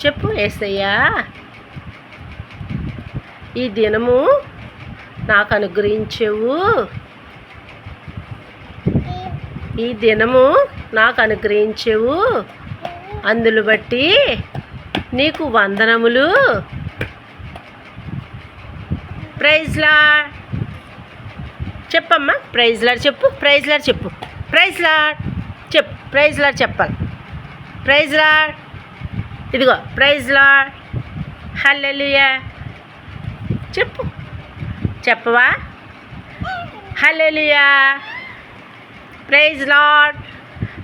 చెప్పు యేసయ్యా, ఈ దినము నాకు అనుగ్రహించెవు, ఈ దినము నాకు అనుగ్రహించెవు, అందులు బట్టి నీకు వందనములు. ప్రైజ్ లార్డ్ చెప్పమ్మా, ప్రైజ్ లార్డ్ చెప్పు, ప్రైజ్ లార్డ్ చెప్పు, ప్రైజ్ లార్డ్ చెప్పు, ప్రైజ్ లార్డ్ చెప్పాలి. ప్రైజ్ లార్డ్, ఇదిగో ప్రైజ్ లార్డ్, హల్లెలూయా చెప్పు, చెప్పవా? Hallelujah, praise lord,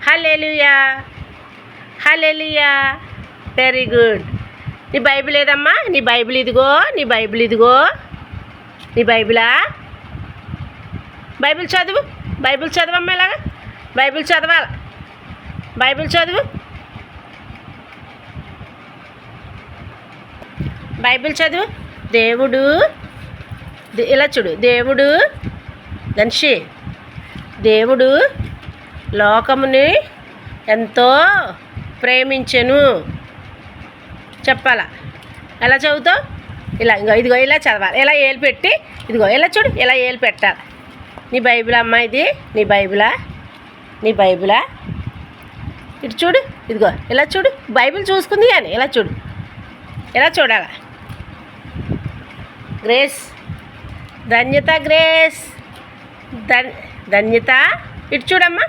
hallelujah, hallelujah. Very good. నీ బైబిల్ ఏదమ్మా? నీ బైబిల్ ఇదిగో, నీ బైబిల్ ఇదిగో. నీ బైబిలా? బైబిల్ చదువు, బైబిల్ చదవమ్మా. ఇలాగా బైబిల్ చదవాలి, బైబిల్ చదువు, బైబిల్ చదువు. దేవుడు ఇలా చూడు, దేవుడు ధన్షి, దేవుడు లోకముని ఎంతో ప్రేమించెను చెప్పాలా? ఎలా చదువుతావు? ఇలా ఇదిగో ఇలా చదవాలి, ఇలా ఏలు పెట్టి ఇదిగో ఇలా చూడు, ఇలా ఏలు పెట్టాలి. నీ బైబిల్ అమ్మా, ఇది నీ బైబిలా? నీ బైబిలా? ఇటు చూడు, ఇదిగో ఇలా చూడు, బైబిల్ చూసుకుంది కానీ ఇలా చూడు, ఇలా చూడాలా? గ్రేస్, ధన్యత, గ్రేస్, ధన్యత, ఇటు చూడమ్మా.